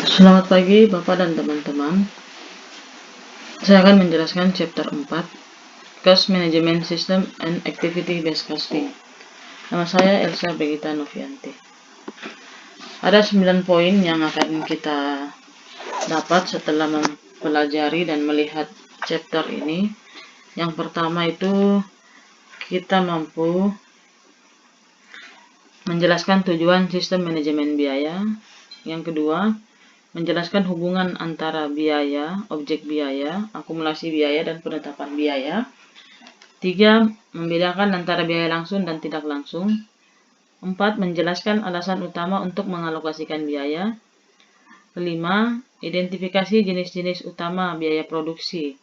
Selamat pagi Bapak dan teman-teman. Saya akan menjelaskan chapter 4, Cost Management System and Activity Based Costing. Nama saya Elsa Begita Novianti. Ada 9 poin yang akan kita dapat setelah mempelajari dan melihat chapter ini. Yang pertama itu kita mampu menjelaskan tujuan sistem manajemen biaya. Yang kedua, menjelaskan hubungan antara biaya, objek biaya, akumulasi biaya, dan penetapan biaya. 3. Membedakan antara biaya langsung dan tidak langsung. 4. Menjelaskan alasan utama untuk mengalokasikan biaya. 5. Identifikasi jenis-jenis utama biaya produksi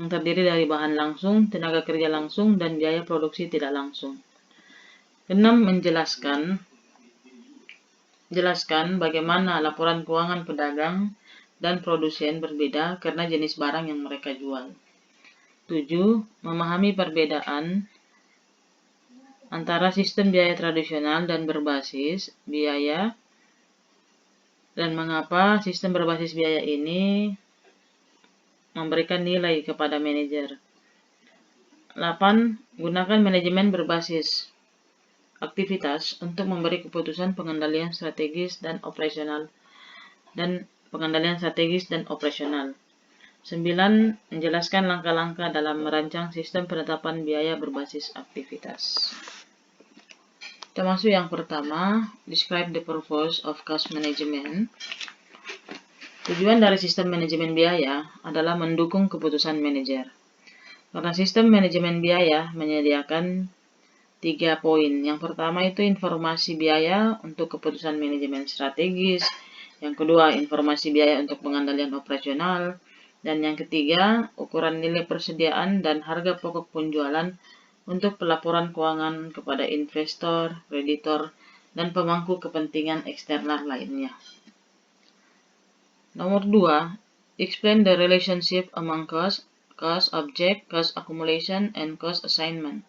yang terdiri dari bahan langsung, tenaga kerja langsung, dan biaya produksi tidak langsung. 6. Jelaskan bagaimana laporan keuangan pedagang dan produsen berbeda karena jenis barang yang mereka jual. 7. Memahami perbedaan antara sistem biaya tradisional dan berbasis biaya dan mengapa sistem berbasis biaya ini memberikan nilai kepada manajer. 8. Gunakan manajemen berbasis aktivitas untuk memberi keputusan pengendalian strategis dan operasional. 9. Menjelaskan langkah-langkah dalam merancang sistem penetapan biaya berbasis aktivitas. Kita masuk yang pertama, describe the purpose of cost management. Tujuan dari sistem manajemen biaya adalah mendukung keputusan manajer. Karena sistem manajemen biaya menyediakan 3 poin. Yang pertama itu informasi biaya untuk keputusan manajemen strategis. Yang kedua, informasi biaya untuk pengendalian operasional. Dan yang ketiga, ukuran nilai persediaan dan harga pokok penjualan untuk pelaporan keuangan kepada investor, kreditor, dan pemangku kepentingan eksternal lainnya. Nomor 2, explain the relationship among cost object, cost accumulation, and cost assignment.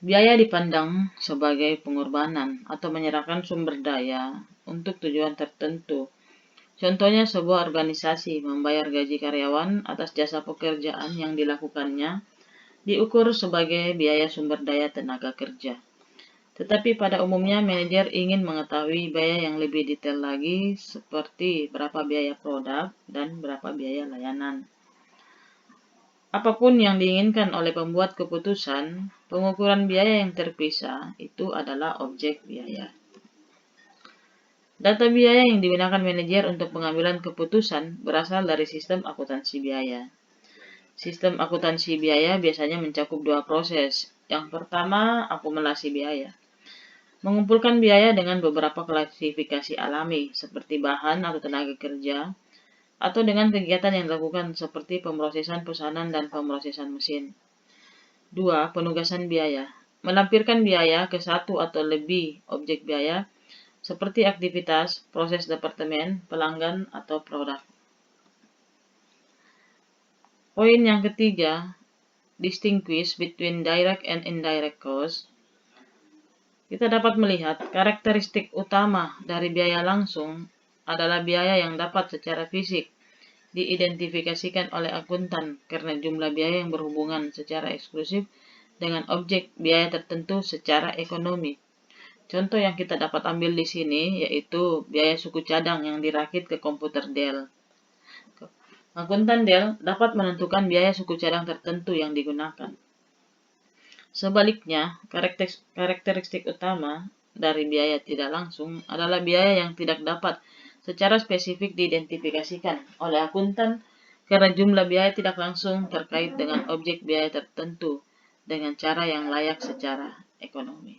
Biaya dipandang sebagai pengorbanan atau menyerahkan sumber daya untuk tujuan tertentu. Contohnya, sebuah organisasi membayar gaji karyawan atas jasa pekerjaan yang dilakukannya diukur sebagai biaya sumber daya tenaga kerja. Tetapi pada umumnya manajer ingin mengetahui biaya yang lebih detail lagi seperti berapa biaya produk dan berapa biaya layanan. Apapun yang diinginkan oleh pembuat keputusan, pengukuran biaya yang terpisah itu adalah objek biaya. Data biaya yang digunakan manajer untuk pengambilan keputusan berasal dari sistem akuntansi biaya. Sistem akuntansi biaya biasanya mencakup 2 proses. Yang pertama, akumulasi biaya. Mengumpulkan biaya dengan beberapa klasifikasi alami, seperti bahan atau tenaga kerja, atau dengan kegiatan yang dilakukan seperti pemrosesan pesanan dan pemrosesan mesin. 2. Penugasan biaya. Melampirkan biaya ke satu atau lebih objek biaya, seperti aktivitas, proses departemen, pelanggan, atau produk. Poin yang ketiga, distinguish between direct and indirect cost. Kita dapat melihat karakteristik utama dari biaya langsung adalah biaya yang dapat secara fisik diidentifikasikan oleh akuntan karena jumlah biaya yang berhubungan secara eksklusif dengan objek biaya tertentu secara ekonomi. Contoh yang kita dapat ambil di sini yaitu biaya suku cadang yang dirakit ke komputer Dell. Akuntan Dell dapat menentukan biaya suku cadang tertentu yang digunakan. Sebaliknya, karakteristik utama dari biaya tidak langsung adalah biaya yang tidak dapat secara spesifik diidentifikasikan oleh akuntan karena jumlah biaya tidak langsung terkait dengan objek biaya tertentu dengan cara yang layak secara ekonomi.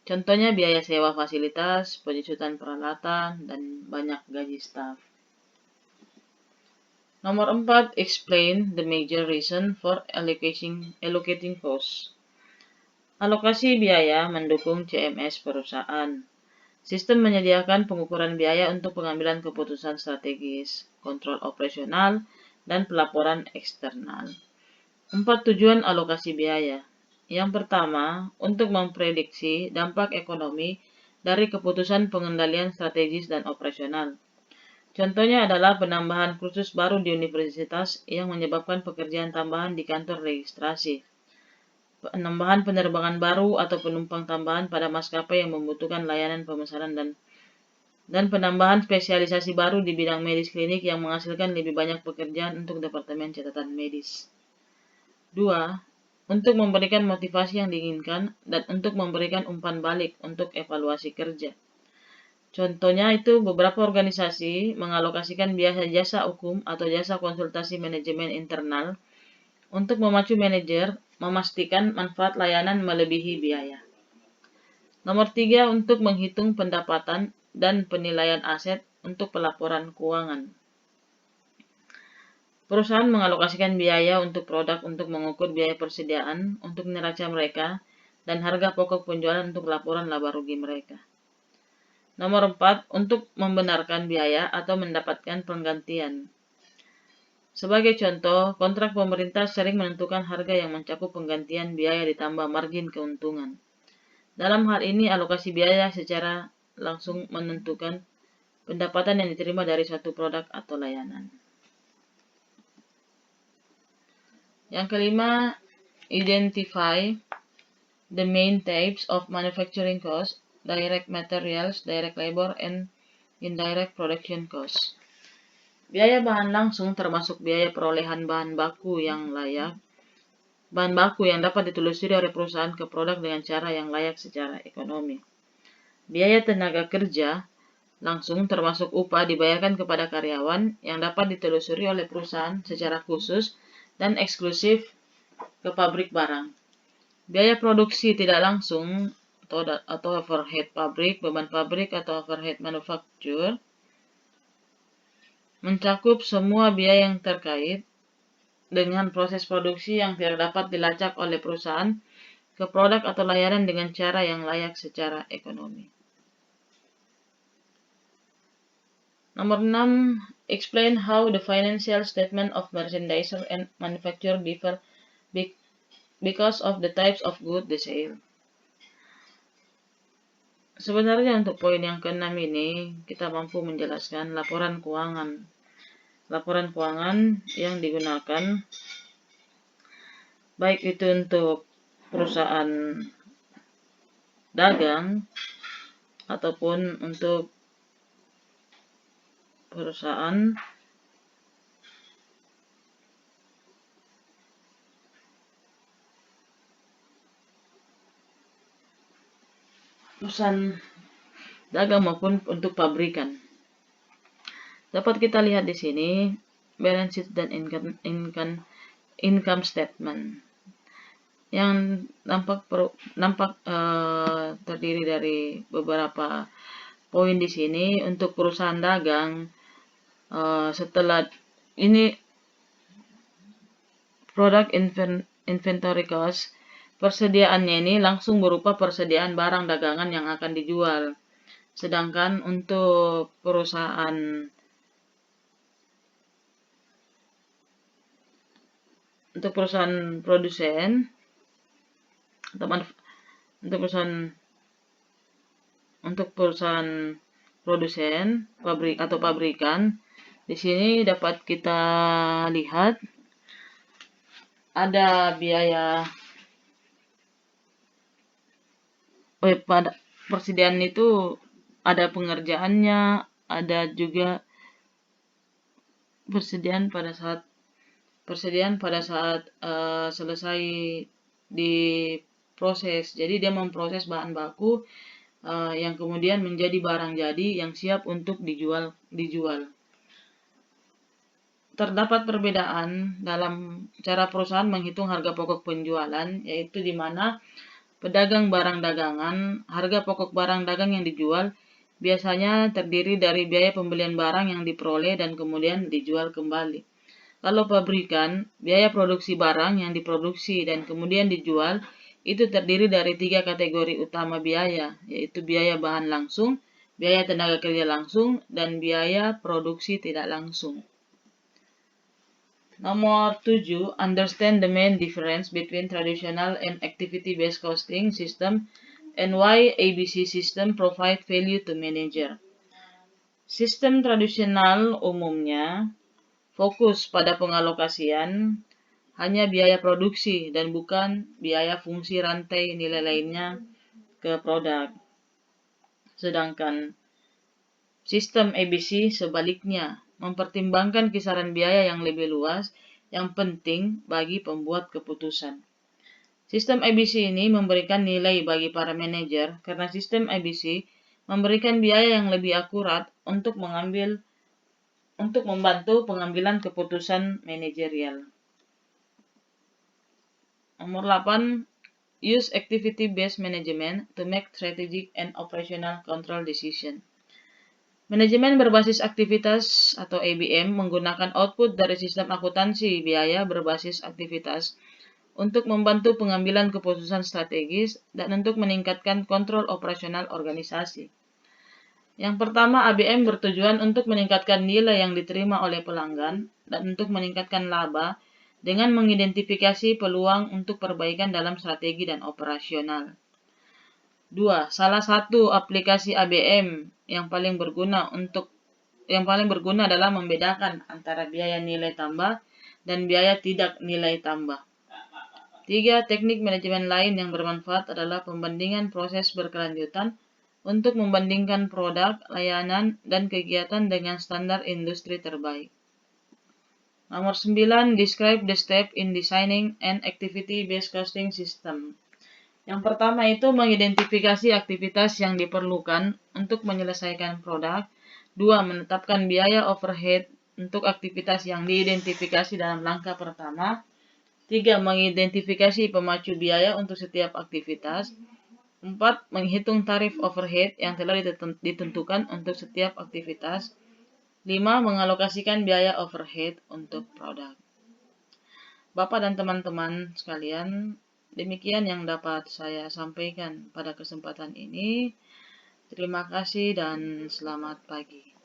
Contohnya biaya sewa fasilitas, penyusutan peralatan, dan banyak gaji staf. Nomor 4, explain the major reason for allocating costs. Alokasi biaya mendukung CMS perusahaan. Sistem menyediakan pengukuran biaya untuk pengambilan keputusan strategis, kontrol operasional, dan pelaporan eksternal. 4 tujuan alokasi biaya. Yang pertama, untuk memprediksi dampak ekonomi dari keputusan pengendalian strategis dan operasional. Contohnya adalah penambahan kursus baru di universitas yang menyebabkan pekerjaan tambahan di kantor registrasi, penambahan penerbangan baru atau penumpang tambahan pada maskapai yang membutuhkan layanan pemesanan dan penambahan spesialisasi baru di bidang medis klinik yang menghasilkan lebih banyak pekerjaan untuk Departemen Catatan Medis. 2. Untuk memberikan motivasi yang diinginkan dan untuk memberikan umpan balik untuk evaluasi kerja. Contohnya itu beberapa organisasi mengalokasikan biaya jasa hukum atau jasa konsultasi manajemen internal untuk memacu manajer memastikan manfaat layanan melebihi biaya. Nomor 3, untuk menghitung pendapatan dan penilaian aset untuk pelaporan keuangan. Perusahaan mengalokasikan biaya untuk produk untuk mengukur biaya persediaan untuk neraca mereka dan harga pokok penjualan untuk laporan laba rugi mereka. Nomor 4, untuk membenarkan biaya atau mendapatkan penggantian. Sebagai contoh, kontrak pemerintah sering menentukan harga yang mencakup penggantian biaya ditambah margin keuntungan. Dalam hal ini, alokasi biaya secara langsung menentukan pendapatan yang diterima dari suatu produk atau layanan. Yang kelima, identify the main types of manufacturing costs, direct materials, direct labor, and indirect production costs. Biaya bahan langsung termasuk biaya perolehan bahan baku yang dapat ditelusuri oleh perusahaan ke produk dengan cara yang layak secara ekonomi. Biaya tenaga kerja langsung termasuk upah dibayarkan kepada karyawan yang dapat ditelusuri oleh perusahaan secara khusus dan eksklusif ke pabrik barang. Biaya produksi tidak langsung atau overhead pabrik, beban pabrik atau overhead manufaktur mencakup semua biaya yang terkait dengan proses produksi yang tidak dapat dilacak oleh perusahaan ke produk atau layanan dengan cara yang layak secara ekonomi. Nomor 6, explain how the financial statement of merchandiser and manufacturer differ because of the types of goods they sell. Sebenarnya untuk poin yang ke-6 ini, kita mampu menjelaskan laporan keuangan. Laporan keuangan yang digunakan baik itu untuk perusahaan dagang ataupun untuk perusahaan dagang maupun untuk pabrikan. Dapat kita lihat di sini balance sheet dan income statement yang nampak terdiri dari beberapa poin di sini. Untuk perusahaan dagang, setelah ini product inventory cost, persediaannya ini langsung berupa persediaan barang dagangan yang akan dijual. Sedangkan untuk perusahaan produsen pabrik atau pabrikan, di sini dapat kita lihat ada biaya pada persediaan itu ada pengerjaannya, ada juga persediaan pada saat selesai diproses. Jadi dia memproses bahan baku yang kemudian menjadi barang jadi yang siap untuk dijual. Terdapat perbedaan dalam cara perusahaan menghitung harga pokok penjualan, yaitu di mana pedagang barang dagangan, harga pokok barang dagang yang dijual biasanya terdiri dari biaya pembelian barang yang diperoleh dan kemudian dijual kembali. Kalau pabrikan, biaya produksi barang yang diproduksi dan kemudian dijual itu terdiri dari 3 kategori utama biaya, yaitu biaya bahan langsung, biaya tenaga kerja langsung, dan biaya produksi tidak langsung. Nomor 7, understand the main difference between traditional and activity-based costing system and why ABC system provide value to manager. Sistem tradisional umumnya fokus pada pengalokasian hanya biaya produksi dan bukan biaya fungsi rantai nilai lainnya ke produk. Sedangkan sistem ABC sebaliknya mempertimbangkan kisaran biaya yang lebih luas yang penting bagi pembuat keputusan. Sistem ABC ini memberikan nilai bagi para manajer karena sistem ABC memberikan biaya yang lebih akurat untuk membantu pengambilan keputusan manajerial. Nomor 8, use activity-based management to make strategic and operational control decision. Manajemen berbasis aktivitas atau ABM menggunakan output dari sistem akuntansi biaya berbasis aktivitas untuk membantu pengambilan keputusan strategis dan untuk meningkatkan kontrol operasional organisasi. Yang pertama, ABM bertujuan untuk meningkatkan nilai yang diterima oleh pelanggan dan untuk meningkatkan laba dengan mengidentifikasi peluang untuk perbaikan dalam strategi dan operasional. 2. Salah satu aplikasi ABM yang paling berguna adalah membedakan antara biaya nilai tambah dan biaya tidak nilai tambah. 3. Teknik manajemen lain yang bermanfaat adalah pembandingan proses berkelanjutan untuk membandingkan produk, layanan, dan kegiatan dengan standar industri terbaik. Nomor 9, describe the step in designing an activity-based costing system. Yang pertama itu mengidentifikasi aktivitas yang diperlukan untuk menyelesaikan produk. 2. Menetapkan biaya overhead untuk aktivitas yang diidentifikasi dalam langkah pertama. 3. Mengidentifikasi pemacu biaya untuk setiap aktivitas. 4. Menghitung tarif overhead yang telah ditentukan untuk setiap aktivitas. 5. Mengalokasikan biaya overhead untuk produk. Bapak dan teman-teman sekalian, demikian yang dapat saya sampaikan pada kesempatan ini. Terima kasih dan selamat pagi.